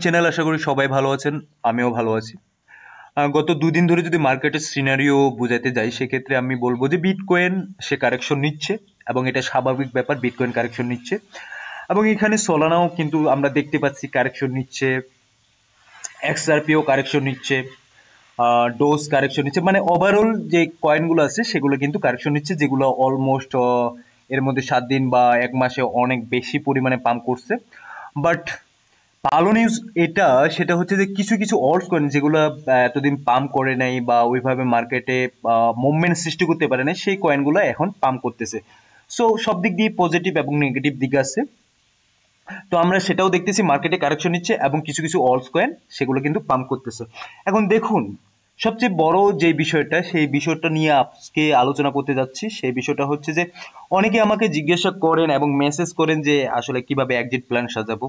Channel. আশা করি সবাই ভালো আছেন, আমিও ভালো আছি। গত ২ দিন ধরে যদি মার্কেটের সিনারিও বুঝাইতে যাই, সেক্ষেত্রে আমি বলব যে বিটকয়েন সে কারেকশন নিচ্ছে এবং এটা স্বাভাবিক ব্যাপার, বিটকয়েন কারেকশন নিচ্ছে। এবং এখানে সোলানাও কিন্তু আমরা দেখতে পাচ্ছি কারেকশন নিচ্ছে, এক্সআরপিও কারেকশন নিচ্ছে, ডোজ কারেকশন নিচ্ছে। মানে ওভারঅল যে কয়েনগুলো আছে সেগুলো কিন্তু কারেকশন নিচ্ছে, যেগুলো অলমোস্ট এর মধ্যে ৭ দিন বা ১ মাসে অনেক বেশি পরিমাণে পাম্প করছে। বাট ভালো নিউজ এটা, সেটা হচ্ছে যে কিছু কিছু অল্ট কয়েন যেগুলো এতদিন পাম্প করে নাই বা ওইভাবে মার্কেটে মুভমেন্ট সৃষ্টি করতে পারে নাই, সেই কয়েনগুলো এখন পাম্প করতেছে। সো সব দিক দিয়ে পজিটিভ এবং নেগেটিভ দিক আছে। তো আমরা সেটাও দেখতেছি, মার্কেটে কারেকশন নিচ্ছে এবং কিছু কিছু অল্ট কয়েন সেগুলো কিন্তু পাম্প করতেছে। এখন দেখুন, সবচেয়ে বড় যে বিষয়টা, সেই বিষয়টা নিয়ে আজকে আলোচনা করতে যাচ্ছি। সেই বিষয়টা হচ্ছে যে অনেকে আমাকে জিজ্ঞাসা করেন এবং মেসেজ করেন যে আসলে কিভাবে এক্সিট প্ল্যান সাজাবো।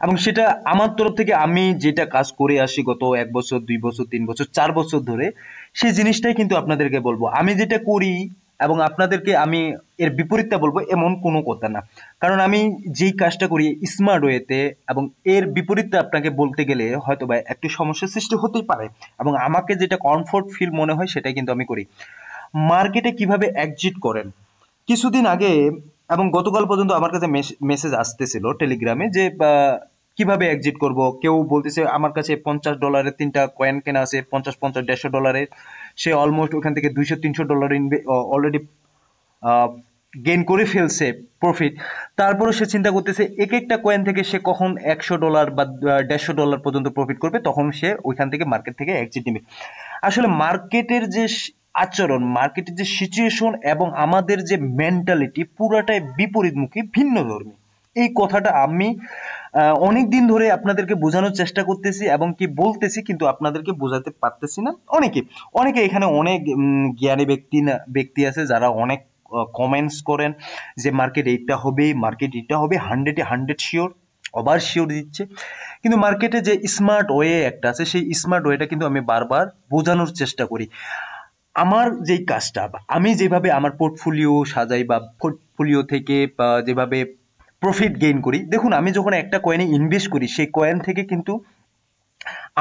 এবং সেটা আমার তরফ থেকে আমি যেটা কাজ করে আসি গত ১ বছর, ২ বছর, ৩ বছর, ৪ বছর ধরে, সেই জিনিসটাই কিন্তু আপনাদেরকে বলবো। আমি যেটা করি এবং আপনাদেরকে আমি এর বিপরীতটা বলবো, এমন কোনো কথা না। কারণ আমি যেই কাজটা করি স্মার্ট ওয়েতে, এবং এর বিপরীতটা আপনাকে বলতে গেলে হয়তো বা একটু সমস্যার সৃষ্টি হতেই পারে, এবং আমাকে যেটা কমফোর্ট ফিল মনে হয় সেটাই কিন্তু আমি করি। মার্কেটে কিভাবে এক্সিট করেন, কিছুদিন আগে এবং গতকাল পর্যন্ত আমার কাছে মেসেজ আসতেছিল টেলিগ্রামে যে কিভাবে এক্সিট করব। কেউ বলতেছে আমার কাছে $50 3টা কয়েন কেনা আছে, 50 50 $150, সে অলমোস্ট ওখান থেকে $200 300 অলরেডি গেইন করে ফেলছে প্রফিট। তারপরে সে চিন্তা করতেছে এক একটা কয়েন থেকে সে কখন $100 বা $150 পর্যন্ত প্রফিট করবে, তখন সে ওইখান থেকে মার্কেট থেকে এক্সিট নেবে। আসলে মার্কেটের যে আচরণ, মার্কেটের যে সিচুয়েশন এবং আমাদের যে মেন্টালিটি, পুরাটাই বিপরীতমুখী, ভিন্ন ধর্মী। এই কথাটা আমি অনেক দিন ধরে আপনাদেরকে বোঝানোর চেষ্টা করতেছি এবং কি বলতেছি, কিন্তু আপনাদেরকে বোঝাতে পারতেছি না। অনেকে অনেকে এখানে অনেক জ্ঞানী ব্যক্তি আছে যারা অনেক কমেন্টস করেন যে মার্কেট এইটা হবে, মার্কেট এইটা হবে, 100-100 শিওর, ওভার শিওর দিচ্ছে। কিন্তু মার্কেটে যে স্মার্ট ওয়ে একটা আছে, সেই স্মার্ট ওয়েটা কিন্তু আমি বারবার বোঝানোর চেষ্টা করি। আমার যেই কাজটা, আমি যেভাবে আমার পোর্টফোলিও সাজাই বা পোর্টফোলিও থেকে যেভাবে প্রফিট গেইন করি, দেখুন আমি যখন একটা কয়েনে ইনভেস্ট করি, সেই কয়েন থেকে কিন্তু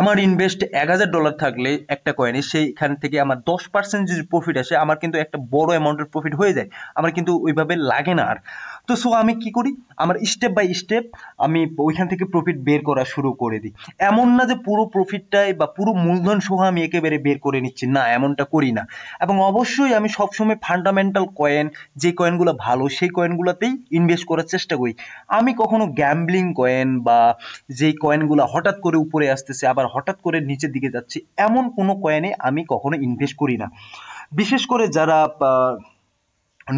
আমার ইনভেস্ট $1000 থাকলে একটা কয়েনে, সেইখান থেকে আমার 10% যদি প্রফিট আসে, আমার কিন্তু একটা বড় অ্যামাউন্টের প্রফিট হয়ে যায়। আমার কিন্তু ওইভাবে লাগে না আর। তো সো আমি কি করি, আমার স্টেপ বাই স্টেপ আমি ওইখান থেকে প্রফিট বের করা শুরু করে দিই। এমন না যে পুরো প্রফিটটাই বা পুরো মূলধন সহ আমি একেবারে বের করে নিচ্ছি, না, এমনটা করি না। এবং অবশ্যই আমি সবসময় ফান্ডামেন্টাল কয়েন, যে কয়েনগুলো ভালো সেই কয়েনগুলোতেই ইনভেস্ট করার চেষ্টা করি। আমি কখনো গ্যাম্বলিং কয়েন বা যেই কয়েনগুলো হঠাৎ করে উপরে আসতেছে আবার হঠাৎ করে নিচের দিকে যাচ্ছে, এমন কোনো কয়েনে আমি কখনো ইনভেস্ট করি না। বিশেষ করে যারা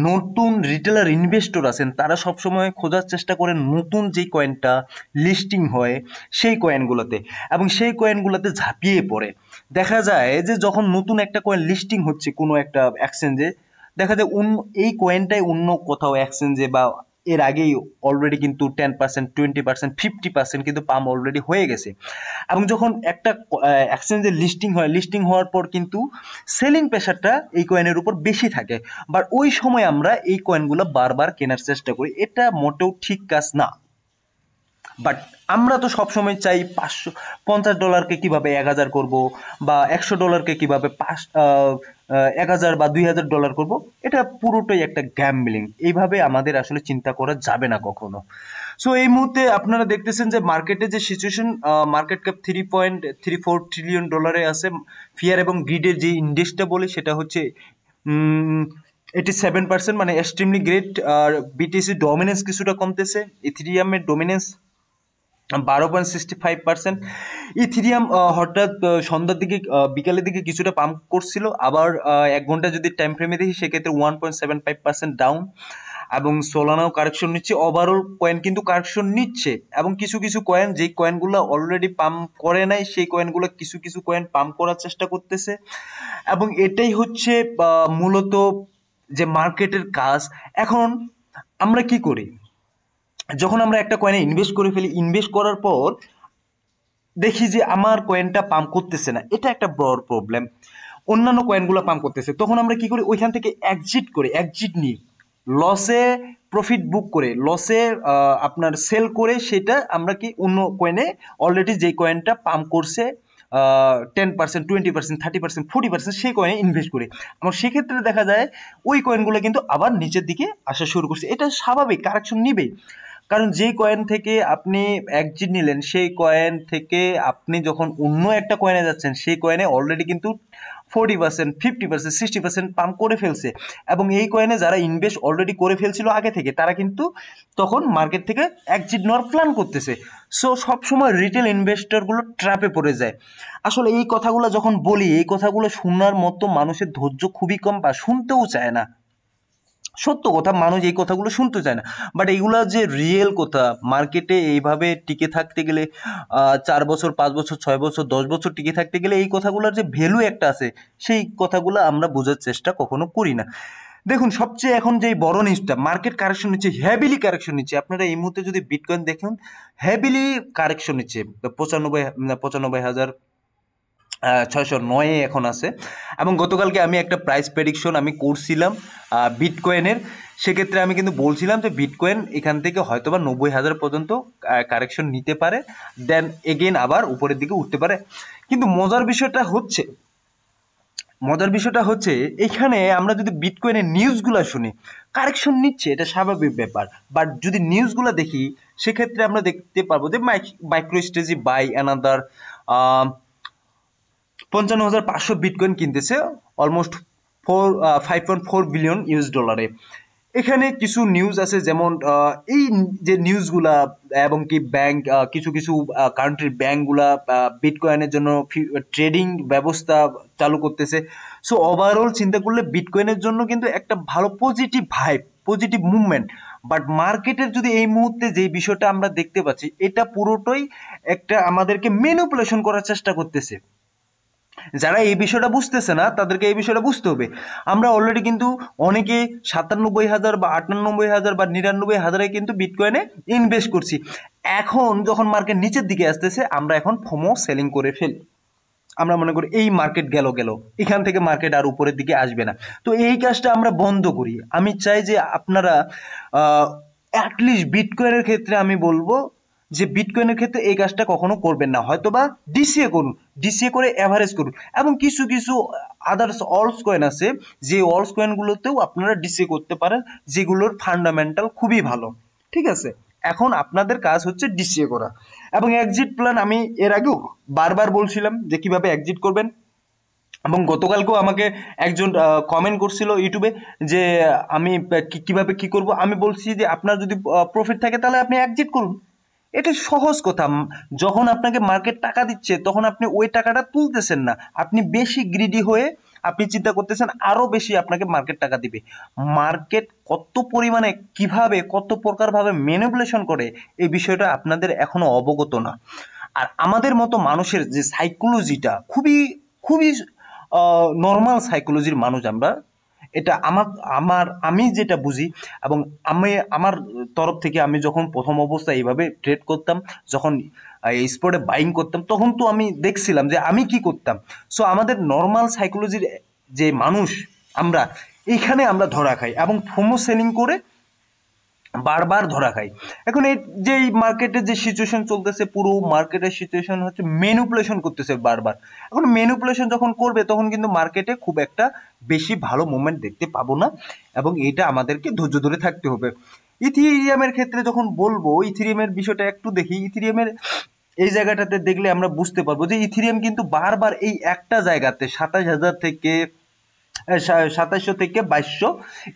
নতুন রিটেলার ইনভেস্টর আছেন, তারা সবসময় খোঁজার চেষ্টা করেন নতুন যেই কয়েনটা লিস্টিং হয় সেই কয়েনগুলোতে, এবং সেই কয়েনগুলোতে ঝাঁপিয়ে পড়ে। দেখা যায় যে যখন নতুন একটা কয়েন লিস্টিং হচ্ছে কোনো একটা এক্সচেঞ্জে, দেখা যায় এই কয়েনটাই অন্য কোথাও এক্সচেঞ্জে বা এর আগেই অলরেডি কিন্তু 10%, 20%, 50% কিন্তু পাম্প অলরেডি হয়ে গেছে। এবং যখন একটা এক্সচেঞ্জে লিস্টিং হয়, লিস্টিং হওয়ার পর কিন্তু সেলিং প্রেশারটা এই কয়েনের উপর বেশি থাকে। বাট ওই সময় আমরা এই কয়েনগুলো বারবার কেনার চেষ্টা করি, এটা মোটেও ঠিক কাজ না। বাট আমরা তো সবসময় চাই $550 কিভাবে 1000 করব, বা $100 কিভাবে 1000 বা $2000 করব। এটা পুরোটাই একটা গ্যাম্বলিং। এইভাবে আমাদের আসলে চিন্তা করা যাবে না কখনো। সো এই মুহূর্তে আপনারা দেখতেছেন যে মার্কেটে যে সিচুয়েশন, মার্কেট ক্যাপ $3.34 ট্রিলিয়ন আছে। ফিয়ার এবং গ্রিডের যে ইন্ডেক্সটা বলে সেটা হচ্ছে 87%, মানে এক্সট্রিমলি গ্রেট। আর বিটিসি ডমিনেন্স কিছুটা কমতেছে, ইথিরিয়ামের ডমিনেন্স 12.65%। ইথিরিয়াম হঠাৎ সন্ধ্যার দিকে বিকালের দিকে কিছুটা পাম্প করছিল, আবার 1 ঘন্টা যদি টাইম ফ্রেমে দেখি সেক্ষেত্রে 1.75% ডাউন। এবং সোলানাও কারেকশন নিচ্ছে, ওভারঅল কয়েন কিন্তু কারেকশন নিচ্ছে। এবং কিছু কিছু কয়েন, যেই কয়েনগুলো অলরেডি পাম্প করে নাই, সেই কয়েনগুলো কিছু কিছু কয়েন পাম্প করার চেষ্টা করতেছে। এবং এটাই হচ্ছে মূলত যে মার্কেটের কাজ। এখন আমরা কি করি, যখন আমরা একটা কয়েনে ইনভেস্ট করে ফেলি, ইনভেস্ট করার পর দেখি যে আমার কয়েনটা পাম্প করতেছে না, এটা একটা বড় প্রবলেম। অন্যান্য কয়েনগুলো পাম্প করতেছে, তখন আমরা কি করি, ওইখান থেকে এক্সিট নিই। লসে প্রফিট বুক করে লসে আপনার সেল করে সেটা আমরা কি অন্য কয়েনে অলরেডি যেই কয়েনটা পাম্প করছে 10%, 20%, 30%, 40% সেই কয়েনে ইনভেস্ট করি। এবং সেক্ষেত্রে দেখা যায় ওই কয়েনগুলো কিন্তু আবার নিচের দিকে আসা শুরু করছে। এটা স্বাভাবিক, কারেকশন নিবেই। কারণ যেই কয়েন থেকে আপনি এক্সিট নিলেন সেই কয়েন থেকে আপনি যখন অন্য একটা কয়েনে যাচ্ছেন সেই কয়েনে অলরেডি কিন্তু 40%, 50%, 60% পাম্প করে ফেলছে। এবং এই কয়েনে যারা ইনভেস্ট অলরেডি করে ফেলছিল আগে থেকে তারা কিন্তু তখন মার্কেট থেকে এক্সিট নেওয়ার প্ল্যান করতেছে। সো সবসময় রিটেল ইনভেস্টরগুলো ট্র্যাপে পড়ে যায়। আসলে এই কথাগুলো যখন বলি, এই কথাগুলো শোনার মতো মানুষের ধৈর্য খুবই কম বা শুনতেও চায় না। সত্য কথা, মানুষ এই কথাগুলো শুনতে চায় না, বাট এইগুলো যে রিয়েল কথা। মার্কেটে এইভাবে টিকে থাকতে গেলে 4 বছর, 5 বছর, 6 বছর, 10 বছর টিকে থাকতে গেলে এই কথাগুলোর যে ভ্যালু একটা আছে সেই কথাগুলো আমরা বোঝার চেষ্টা কখনো করি না। দেখুন, সবচেয়ে এখন যে বড় নিউজটা, মার্কেট কারেকশন নিচ্ছে, হেভিলি কারেকশন নিচ্ছে। আপনারা এই মুহূর্তে যদি বিটকয়েন দেখেন, হেভিলি কারেকশন নিচ্ছে। 95,000 609 এখন আছে। এবং গতকালকে আমি একটা প্রাইস প্রেডিকশন আমি করছিলাম বিটকয়েনের। সেক্ষেত্রে আমি কিন্তু বলছিলাম যে বিটকয়েন এখান থেকে হয়তোবা 90,000 পর্যন্ত কারেকশন নিতে পারে, দেন এগেন আবার উপরের দিকে উঠতে পারে। কিন্তু মজার বিষয়টা হচ্ছে এখানে আমরা যদি বিটকয়েনের নিউজগুলো শুনি, কারেকশন নিচ্ছে এটা স্বাভাবিক ব্যাপার, বাট যদি নিউজগুলো দেখি সেক্ষেত্রে আমরা দেখতে পারবো যে মাইক্রো স্ট্রেটেজি বাই অ্যানাদার 55,500 বিটকয়েন কিনতেছে অলমোস্ট 5.4 বিলিয়ন ইউএস ডলারে। এখানে কিছু নিউজ আছে, যেমন এই যে নিউজগুলা এবং কি ব্যাংক, কিছু কিছু কান্ট্রির ব্যাংকগুলা বিটকয়েনের জন্য ট্রেডিং ব্যবস্থা চালু করতেছে। সো ওভারঅল চিন্তা করলে বিটকয়েনের জন্য কিন্তু একটা ভালো positive vibe, positive movement. But মার্কেটের যদি এই মুহূর্তে যে বিষয়টা আমরা দেখতে পাচ্ছি, এটা পুরোটাই একটা আমাদেরকে ম্যানিপুলেশন করার চেষ্টা করতেছে। যারা এই বিষয়টা বুঝতেছে না তাদেরকে এই বিষয়টা বুঝতে হবে। আমরা অলরেডি কিন্তু অনেকে 97,000 বা 98,000 বা 99,000 কিন্তু বিটকয়েনে ইনভেস্ট করছি। এখন যখন মার্কেট নিচের দিকে আসতেছে আমরা এখন ফোমো সেলিং করে ফেলি। আমরা মনে করি এই মার্কেট গেল, এখান থেকে মার্কেট আর উপরের দিকে আসবে না। তো এই কাজটা আমরা বন্ধ করি। আমি চাই যে আপনারা অ্যাটলিস্ট বিটকয়েনের ক্ষেত্রে আমি বলবো যে বিটকয়েনের ক্ষেত্রে এই কাজটা কখনো করবেন না। হয়তোবা ডিসিএ করুন, ডিসিএ করে অ্যাভারেজ করুন। এবং কিছু কিছু আদার্স অলস কয়েন আছে, যে অলস কয়েনগুলোতেও আপনারা ডিসিএ করতে পারেন, যেগুলোর ফান্ডামেন্টাল খুবই ভালো। ঠিক আছে, এখন আপনাদের কাজ হচ্ছে ডিসিএ করা। এবং এক্সিট প্ল্যান আমি এর আগেও বারবার বলছিলাম যে কিভাবে এক্সিট করবেন। এবং গতকালকেও আমাকে একজন কমেন্ট করছিল ইউটিউবে যে আমি কিভাবে কি করব। আমি বলছি যে আপনার যদি প্রফিট থাকে তাহলে আপনি এক্সিট করুন। এটা সহজ কথা। যখন আপনাকে মার্কেট টাকা দিচ্ছে তখন আপনি ওই টাকাটা তুলতেছেন না, আপনি বেশি গ্রিডি হয়ে আপনি চিন্তা করতেছেন আরো বেশি আপনাকে মার্কেট টাকা দিবে। মার্কেট কত পরিমাণে কিভাবে কত প্রকারভাবে ম্যানিপুলেশন করে এই বিষয়টা আপনাদের এখনো অবগত না। আর আমাদের মতো মানুষের যে সাইকোলজিটা খুবই খুবই নর্মাল সাইকোলজির মানুষ আমরা। এটা আমি যেটা বুঝি, এবং আমার তরফ থেকে আমি যখন প্রথম অবস্থায় এইভাবে ট্রেড করতাম, যখন এই স্পটে বাইং করতাম, তখন তো আমি দেখছিলাম যে আমি কি করতাম। সো আমাদের নর্মাল সাইকোলজির যে মানুষ আমরা, এইখানে আমরা ধরা খাই এবং ফোমো সেলিং করে বারবার ধরা খাই। এখন এই যে মার্কেটের যে সিচুয়েশন চলতেছে, পুরো মার্কেটের সিচুয়েশন হচ্ছে ম্যানিপুলেশন করতেছে বারবার। এখন ম্যানিপুলেশন যখন করবে তখন কিন্তু মার্কেটে খুব একটা বেশি ভালো মুভমেন্ট দেখতে পাবো না, এবং এটা আমাদেরকে ধৈর্য ধরে থাকতে হবে। ইথিরিয়ামের ক্ষেত্রে যখন বলবো, ইথিরিয়ামের বিষয়টা একটু দেখি। ইথিরিয়ামের এই জায়গাটাতে দেখলে আমরা বুঝতে পারবো যে ইথিরিয়াম কিন্তু বারবার এই একটা জায়গাতে 27,000 থেকে 2700 থেকে 2200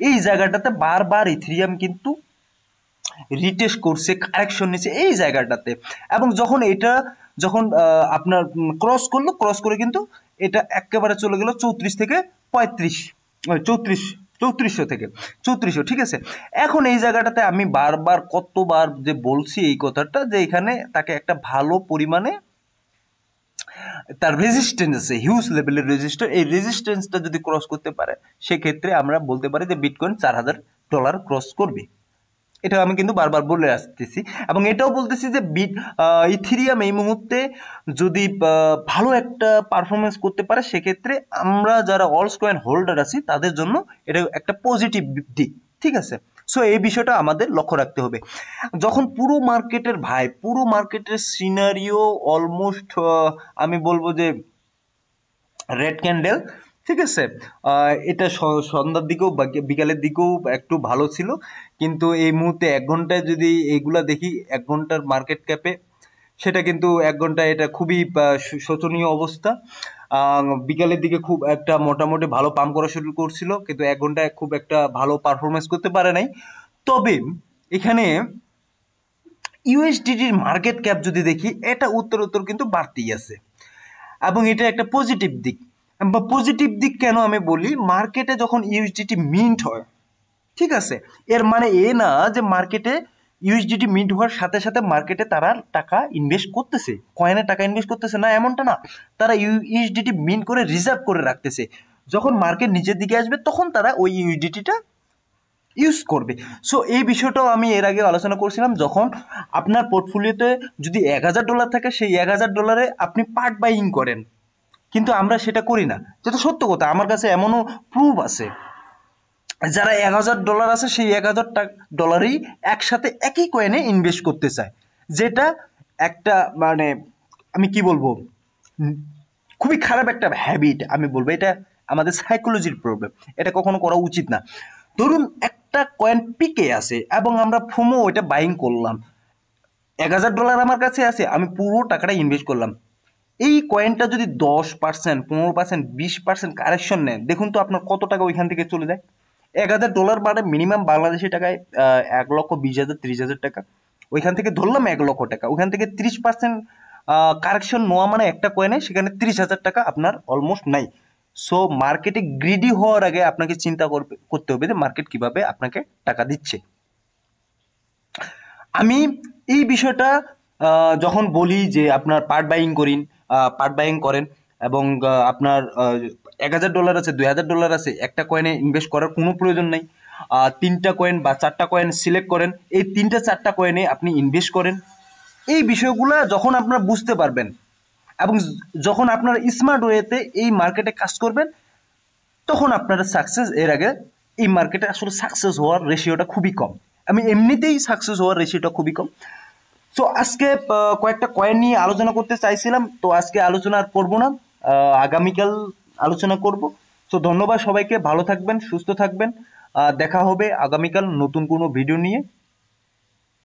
এই জায়গাটাতে বারবার ইথিরিয়াম কিন্তু রিটেস্ট করছে, কারেকশন নিচ্ছে এই জায়গাটাতে। এবং যখন আপনার ক্রস করে কিন্তু এটা একেবারে চলে গেল 34 থেকে 35, 3400 থেকে 3400। ঠিক আছে, এখন এই জায়গাটাতে আমি বারবার কতবার যে বলছি এই কথাটা, যে এখানে তাকে একটা ভালো পরিমাণে তার রেজিস্ট্যান্স আছে, হিউজ লেভেলের রেজিস্ট্যান্স। এই রেজিস্ট্যান্সটা যদি ক্রস করতে পারে সেক্ষেত্রে আমরা বলতে পারি যে বিটকয়েন $4,000 ক্রস করবে। এটা আমি কিন্তু বারবার বলে আসতেছি, এবং এটাও বলতেছি যে ইথিরিয়াম এই মুহূর্তে যদি ভালো একটা পারফরমেন্স করতে পারে সেক্ষেত্রে আমরা যারা অলস কয়েন হোল্ডার আছি তাদের জন্য এটা একটা পজিটিভ দিক। ঠিক আছে। সো এই বিষয়টা আমাদের লক্ষ্য রাখতে হবে। যখন পুরো মার্কেটের সিনারিও অলমোস্ট আমি বলবো যে রেড ক্যান্ডেল, ঠিক আছে, এটা সন্ধ্যার দিকেও বিকালের দিকেও একটু ভালো ছিল, কিন্তু এই মুহূর্তে 1 ঘন্টায় যদি এইগুলা দেখি 1 ঘন্টার মার্কেট ক্যাপে, সেটা কিন্তু 1 ঘন্টায় এটা খুবই শোচনীয় অবস্থা। বিকালের দিকে খুব একটা মোটামুটি ভালো পাম্প করা শুরু করছিল, কিন্তু 1 ঘন্টায় খুব একটা ভালো পারফরমেন্স করতে পারে নাই। তবে এখানে ইউএসডিটির মার্কেট ক্যাপ যদি দেখি, এটা উত্তর কিন্তু বাড়তেই আছে, এবং এটা একটা পজিটিভ দিক। বা পজিটিভ দিক কেন আমি বলি, মার্কেটে যখন ইউএসডিটি মিন্ট হয়, ঠিক আছে, এর মানে এ না যে মার্কেটে ইউএসডিটি মিন্ট হওয়ার সাথে সাথে মার্কেটে তারা টাকা ইনভেস্ট করতেছে, কয়েনে টাকা ইনভেস্ট করতেছে না, এমনটা না। তারা ইউএসডিটি মিন্ট করে রিজার্ভ করে রাখতেছে, যখন মার্কেট নিচের দিকে আসবে তখন তারা ওই ইউএসডিটিটা ইউজ করবে। সো এই বিষয়টাও আমি এর আগে আলোচনা করছিলাম, যখন আপনার পোর্টফোলিওতে যদি $1000 থাকে, সেই $1000 আপনি পার্ট বাইং করেন, কিন্তু আমরা সেটা করি না, যেটা সত্য কথা। আমার কাছে এমনও প্রুফ আছে, যারা $1000 আছে সেই $1000 একসাথে একই কয়েনে ইনভেস্ট করতে চায়, যেটা একটা মানে আমি কি বলবো, খুবই খারাপ একটা হ্যাবিট আমি বলবো। এটা আমাদের সাইকোলজির প্রবলেম, এটা কখনো করা উচিত না। ধরুন একটা কয়েন পিকে আছে এবং আমরা ফোমো ওইটা বাইং করলাম, $1000 আমার কাছে আছে, আমি পুরো টাকাটা ইনভেস্ট করলাম। এই কয়েনটা যদি 10%, 15%, 20% কারেকশন নেন, দেখুন তো আপনার কত টাকা ওইখান থেকে চলে যায়। $1000 মানে মিনিমাম বাংলাদেশি টাকায় 1,20,000, 30,000 টাকা। ওইখান থেকে ধরলাম 1,00,000 টাকা, ওইখান থেকে 30% কারেকশন নেওয়া মানে একটা কয়েনে সেখানে 30,000 টাকা আপনার অলমোস্ট নাই। সো মার্কেটে গ্রিডি হওয়ার আগে আপনাকে চিন্তা করতে হবে যে মার্কেট কিভাবে আপনাকে টাকা দিচ্ছে। আমি এই বিষয়টা যখন বলি যে আপনার পার্ট বাইং করেন, এবং আপনার $1,000 আছে, $2,000 আছে, একটা কয়েনে ইনভেস্ট করার কোনো প্রয়োজন নেই। 3টা কয়েন বা 4টা কয়েন সিলেক্ট করেন, এই 3টা 4টা কয়েনে আপনি ইনভেস্ট করেন। এই বিষয়গুলো যখন আপনারা বুঝতে পারবেন এবং যখন আপনারা স্মার্ট ওয়েতে এই মার্কেটে কাজ করবেন, তখন আপনারা সাকসেস, এর আগে এই মার্কেটে আসলে সাকসেস হওয়ার রেশিওটা খুবই কম। আমি এমনিতেই সাকসেস হওয়ার রেশিওটা খুবই কম। সো আজকে কয়েকটা কয়েন নিয়ে আলোচনা করতে চাইছিলাম, তো আজকে আলোচনা আর করবো না, আগামীকাল আলোচনা করব। সো ধন্যবাদ সবাইকে, ভালো থাকবেন, সুস্থ থাকবেন, দেখা হবে আগামীকাল নতুন কোনো ভিডিও নিয়ে।